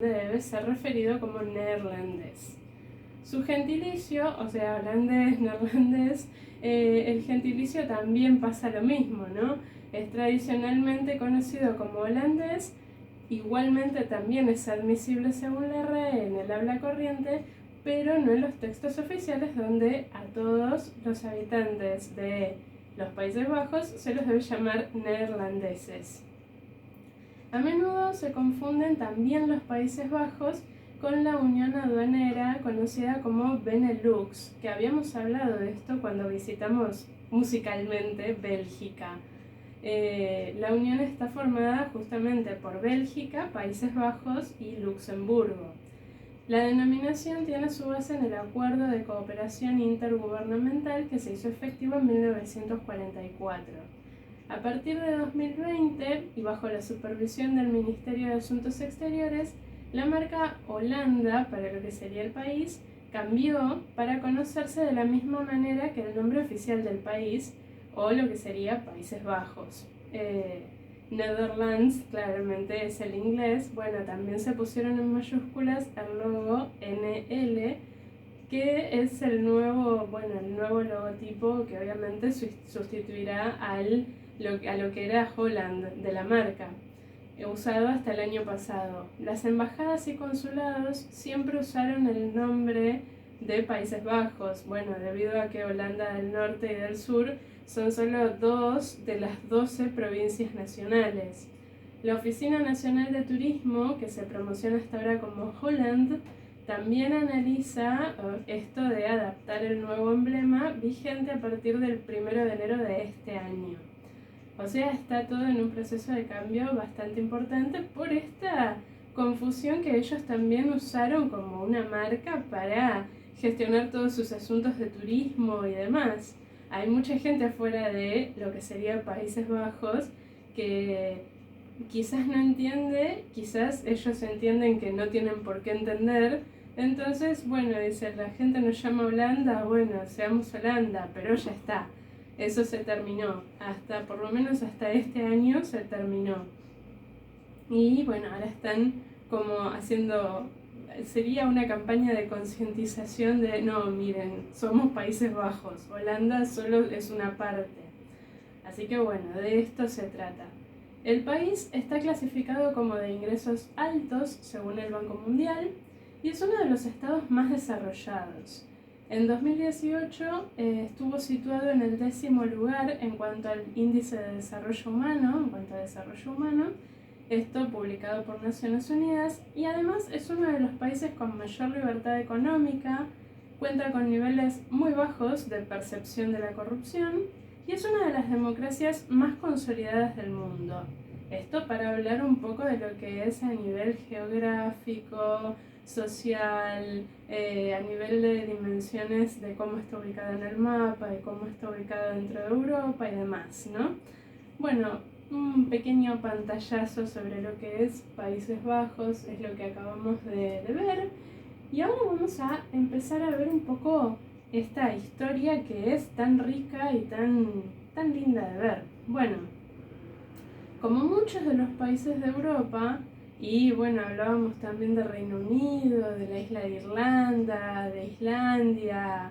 debe ser referido como neerlandés. Su gentilicio, o sea, holandés, neerlandés, el gentilicio también pasa lo mismo, ¿no? Es tradicionalmente conocido como holandés, igualmente también es admisible según la RAE en el habla corriente, pero no en los textos oficiales donde a todos los habitantes de los Países Bajos se los debe llamar neerlandeses. A menudo se confunden también los Países Bajos con la unión aduanera conocida como Benelux, que habíamos hablado de esto cuando visitamos musicalmente Bélgica. La unión está formada justamente por Bélgica, Países Bajos y Luxemburgo. La denominación tiene su base en el Acuerdo de Cooperación Intergubernamental que se hizo efectivo en 1944. A partir de 2020, y bajo la supervisión del Ministerio de Asuntos Exteriores, la marca Holanda, para lo que sería el país, cambió para conocerse de la misma manera que el nombre oficial del país, o lo que sería Países Bajos. Netherlands claramente es el inglés. Bueno, también se pusieron en mayúsculas el logo NL, que es el nuevo logotipo que obviamente sustituirá a lo que era Holland de la marca, usado hasta el año pasado. Las embajadas y consulados siempre usaron el nombre de Países Bajos, bueno, debido a que Holanda del Norte y del Sur son solo 2 de las 12 provincias nacionales. La Oficina Nacional de Turismo, que se promociona hasta ahora como Holland, también analiza esto de adaptar el nuevo emblema vigente a partir del 1 de enero de este año. O sea, está todo en un proceso de cambio bastante importante por esta confusión que ellos también usaron como una marca para gestionar todos sus asuntos de turismo y demás. Hay mucha gente afuera de lo que sería Países Bajos que quizás no entiende, quizás ellos entienden que no tienen por qué entender. Entonces, bueno, dice, la gente nos llama Holanda, bueno, seamos Holanda, pero ya está. Eso se terminó, por lo menos hasta este año se terminó. Y bueno, ahora están como haciendo, sería una campaña de concientización de, no, miren, somos Países Bajos, Holanda solo es una parte. Así que bueno, de esto se trata. El país está clasificado como de ingresos altos según el Banco Mundial y es uno de los estados más desarrollados. En 2018 estuvo situado en el 10º lugar en cuanto al índice de desarrollo humano, esto publicado por Naciones Unidas, y además es uno de los países con mayor libertad económica, cuenta con niveles muy bajos de percepción de la corrupción y es una de las democracias más consolidadas del mundo. Esto para hablar un poco de lo que es a nivel geográfico, social, a nivel de dimensiones de cómo está ubicado en el mapa, de cómo está ubicado dentro de Europa y demás, ¿no? Bueno, un pequeño pantallazo sobre lo que es Países Bajos es lo que acabamos de ver. Y ahora vamos a empezar a ver un poco esta historia que es tan rica y tan linda de ver. Bueno, como muchos de los países de Europa, y bueno, hablábamos también de Reino Unido, de la isla de Irlanda, de Islandia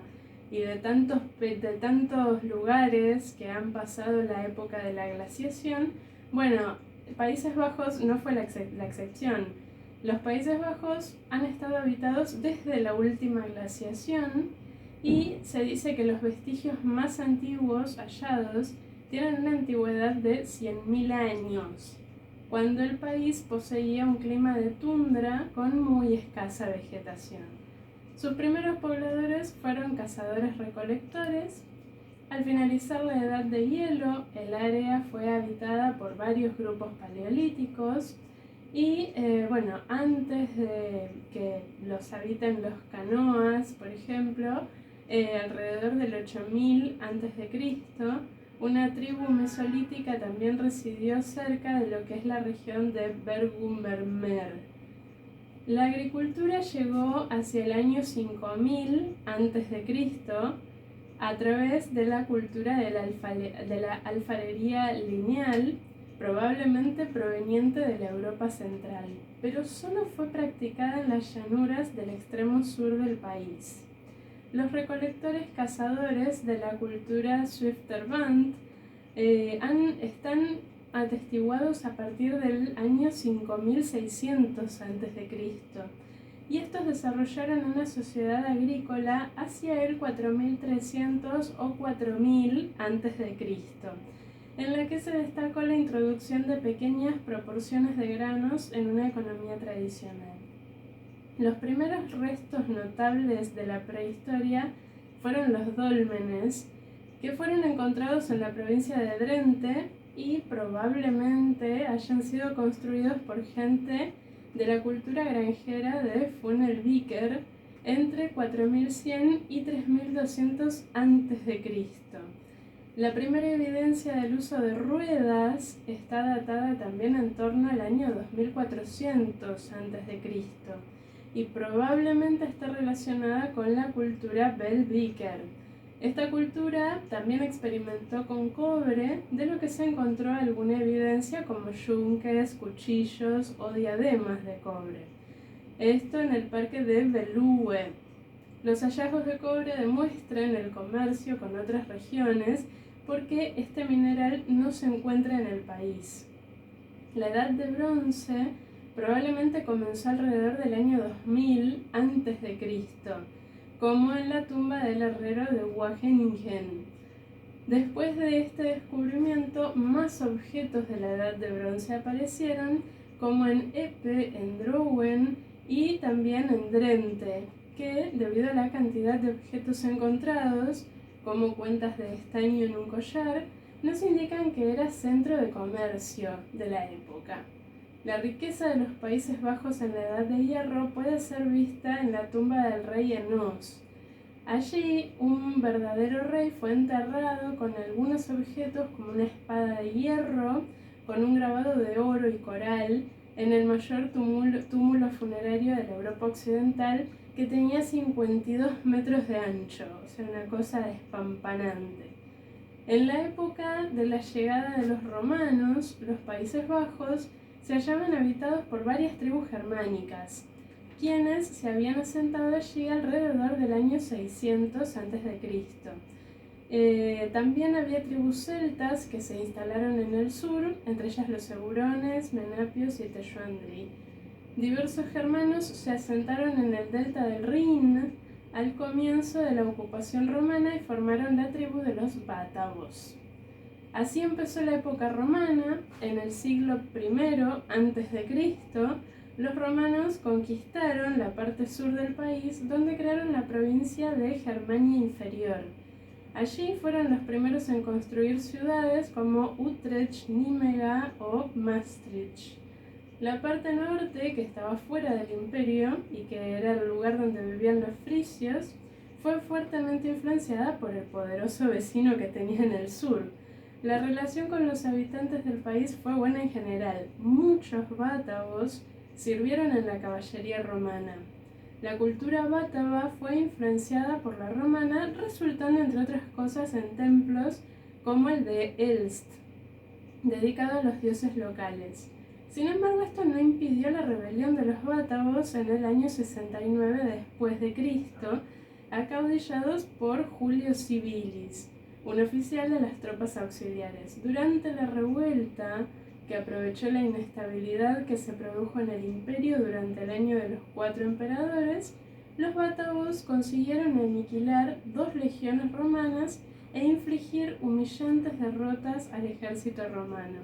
y de tantos lugares que han pasado la época de la glaciación, bueno, Países Bajos no fue la excepción. Los Países Bajos han estado habitados desde la última glaciación y se dice que los vestigios más antiguos hallados tienen una antigüedad de 100.000 años, cuando el país poseía un clima de tundra con muy escasa vegetación. Sus primeros pobladores fueron cazadores-recolectores. Al finalizar la edad de hielo, el área fue habitada por varios grupos paleolíticos y bueno, antes de que los habiten los canoas, por ejemplo, alrededor del 8000 a.C., una tribu mesolítica también residió cerca de lo que es la región de Bergum-Bermer. La agricultura llegó hacia el año 5000 a.C. a través de la cultura de la alfarería lineal, probablemente proveniente de la Europa central, pero solo fue practicada en las llanuras del extremo sur del país. Los recolectores cazadores de la cultura Swifterband están atestiguados a partir del año 5600 a.C., y estos desarrollaron una sociedad agrícola hacia el 4300 o 4000 a.C., en la que se destacó la introducción de pequeñas proporciones de granos en una economía tradicional. Los primeros restos notables de la prehistoria fueron los dólmenes, que fueron encontrados en la provincia de Drente y probablemente hayan sido construidos por gente de la cultura granjera de Funelvíker entre 4100 y 3200 a.C. La primera evidencia del uso de ruedas está datada también en torno al año 2400 a.C. y probablemente está relacionada con la cultura Belvíker. Esta cultura también experimentó con cobre, de lo que se encontró alguna evidencia como yunques, cuchillos o diademas de cobre. Esto en el parque de Belúe. Los hallazgos de cobre demuestran el comercio con otras regiones porque este mineral no se encuentra en el país. La Edad de Bronce probablemente comenzó alrededor del año 2000 a.C., como en la tumba del herrero de Wageningen. Después de este descubrimiento, más objetos de la Edad de Bronce aparecieron, como en Epe, en Drouwen y también en Drente, que, debido a la cantidad de objetos encontrados, como cuentas de estaño en un collar, nos indican que era centro de comercio de la época. La riqueza de los Países Bajos en la Edad de Hierro puede ser vista en la tumba del rey Enos. Allí, un verdadero rey fue enterrado con algunos objetos como una espada de hierro, con un grabado de oro y coral, en el mayor túmulo funerario de la Europa Occidental, que tenía 52 metros de ancho, o sea, una cosa despampanante. En la época de la llegada de los romanos, los Países Bajos se hallaban habitados por varias tribus germánicas, quienes se habían asentado allí alrededor del año 600 a.C. También había tribus celtas que se instalaron en el sur, entre ellas los eburones, menapios y telluandri. Diversos germanos se asentaron en el delta del Rin al comienzo de la ocupación romana y formaron la tribu de los bátavos. Así empezó la época romana. En el siglo I a.C., los romanos conquistaron la parte sur del país, donde crearon la provincia de Germania Inferior. Allí fueron los primeros en construir ciudades como Utrecht, Nímega o Maastricht. La parte norte, que estaba fuera del imperio y que era el lugar donde vivían los frisios, fue fuertemente influenciada por el poderoso vecino que tenía en el sur. La relación con los habitantes del país fue buena en general. Muchos bátavos sirvieron en la caballería romana. La cultura bátava fue influenciada por la romana, resultando entre otras cosas en templos como el de Elst, dedicado a los dioses locales. Sin embargo, esto no impidió la rebelión de los bátavos en el año 69 después de Cristo, acaudillados por Julio Civilis, un oficial de las tropas auxiliares. Durante la revuelta, que aprovechó la inestabilidad que se produjo en el imperio durante el año de los 4 emperadores, los bátavos consiguieron aniquilar 2 legiones romanas e infligir humillantes derrotas al ejército romano.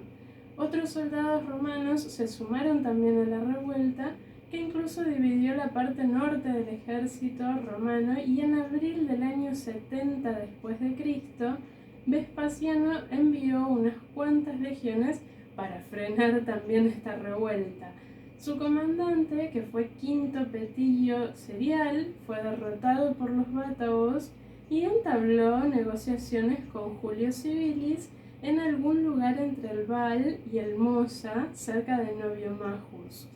Otros soldados romanos se sumaron también a la revuelta, que incluso dividió la parte norte del ejército romano, y en abril del año 70 después de Cristo, Vespasiano envió unas cuantas legiones para frenar también esta revuelta. Su comandante, que fue Quinto Petillo Cerial, fue derrotado por los bátavos y entabló negociaciones con Julio Civilis en algún lugar entre el Val y el Mosa, cerca de Noviomachus,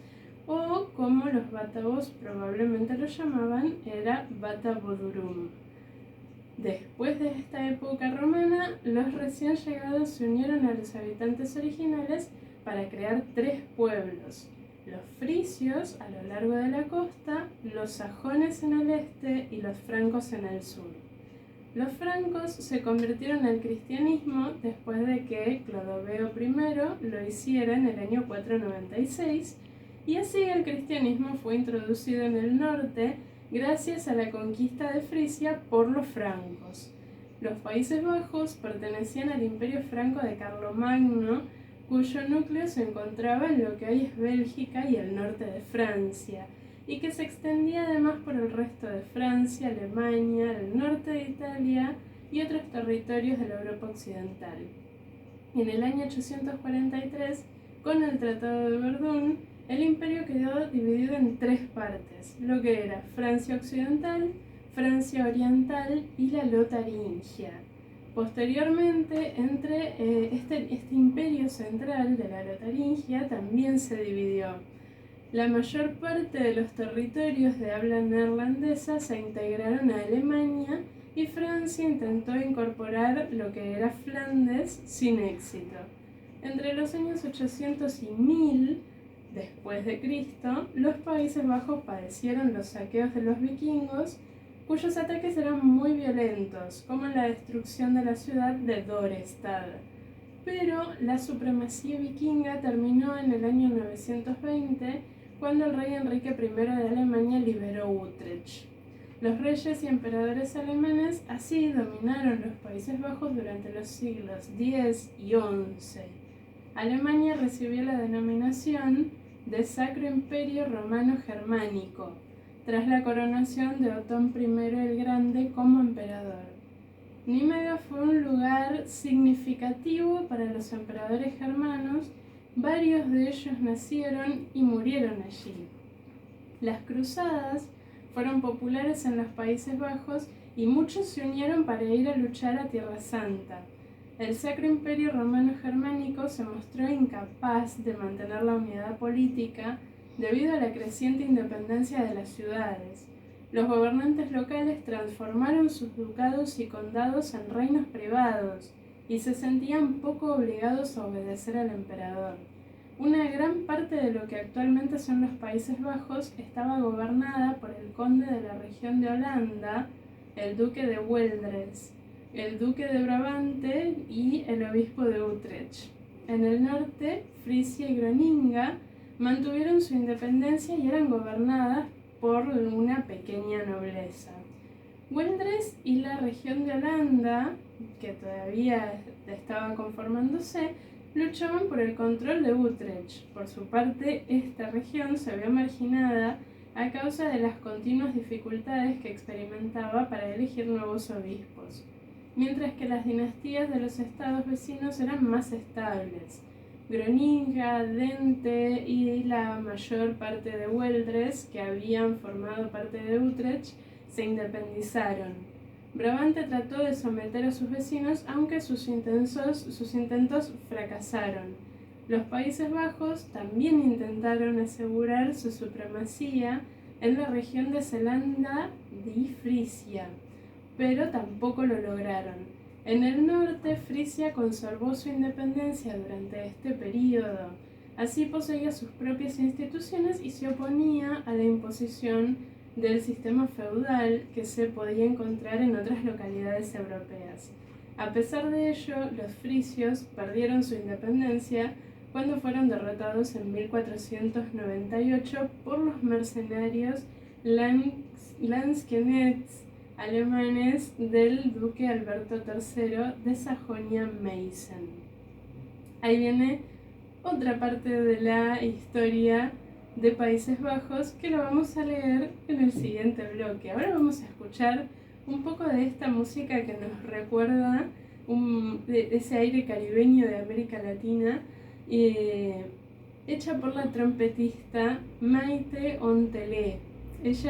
o como los bátavos probablemente lo llamaban, era Batavodurum. Después de esta época romana, los recién llegados se unieron a los habitantes originales para crear 3 pueblos: los frisios a lo largo de la costa, los sajones en el este y los francos en el sur. Los francos se convirtieron al cristianismo después de que Clodoveo I lo hiciera en el año 496, y así el cristianismo fue introducido en el norte gracias a la conquista de Frisia por los francos. Los Países Bajos pertenecían al Imperio Franco de Carlomagno, cuyo núcleo se encontraba en lo que hoy es Bélgica y el norte de Francia, y que se extendía además por el resto de Francia, Alemania, el norte de Italia y otros territorios de la Europa occidental. En el año 843, con el Tratado de Verdún, el imperio quedó dividido en 3 partes, lo que era Francia occidental, Francia oriental y la Lotaringia. Posteriormente, entre este imperio central de la Lotaringia también se dividió. La mayor parte de los territorios de habla neerlandesa se integraron a Alemania y Francia intentó incorporar lo que era Flandes sin éxito. Entre los años 800 y 1000 después de Cristo, los Países Bajos padecieron los saqueos de los vikingos, cuyos ataques eran muy violentos, como la destrucción de la ciudad de Dorestad. Pero la supremacía vikinga terminó en el año 920, cuando el rey Enrique I de Alemania liberó Utrecht. Los reyes y emperadores alemanes así dominaron los Países Bajos durante los siglos X y XI. Alemania recibió la denominación de Sacro Imperio Romano Germánico, tras la coronación de Otón I el Grande como emperador. Nímega fue un lugar significativo para los emperadores germanos, varios de ellos nacieron y murieron allí. Las cruzadas fueron populares en los Países Bajos y muchos se unieron para ir a luchar a Tierra Santa. El Sacro Imperio Romano Germánico se mostró incapaz de mantener la unidad política debido a la creciente independencia de las ciudades. Los gobernantes locales transformaron sus ducados y condados en reinos privados y se sentían poco obligados a obedecer al emperador. Una gran parte de lo que actualmente son los Países Bajos estaba gobernada por el conde de la región de Holanda, el duque de Weldres, el duque de Brabante y el obispo de Utrecht. En el norte, Frisia y Groninga mantuvieron su independencia y eran gobernadas por una pequeña nobleza. Weldres y la región de Holanda, que todavía estaba conformándose, luchaban por el control de Utrecht. Por su parte, esta región se vio marginada a causa de las continuas dificultades que experimentaba para elegir nuevos obispos, mientras que las dinastías de los estados vecinos eran más estables. Groninga, Dente y la mayor parte de Weldres, que habían formado parte de Utrecht, se independizaron. Brabante trató de someter a sus vecinos, aunque sus intentos fracasaron. Los Países Bajos también intentaron asegurar su supremacía en la región de Zelanda y Frisia, pero tampoco lo lograron. En el norte, Frisia conservó su independencia durante este período. Así poseía sus propias instituciones y se oponía a la imposición del sistema feudal que se podía encontrar en otras localidades europeas. A pesar de ello, los frisios perdieron su independencia cuando fueron derrotados en 1498 por los mercenarios Landsknechts alemanes del duque Alberto III de Sajonia-Meissen. Ahí viene otra parte de la historia de Países Bajos que lo vamos a leer en el siguiente bloque. Ahora vamos a escuchar un poco de esta música que nos recuerda de ese aire caribeño de América Latina, hecha por la trompetista Maite Ontelé. Ella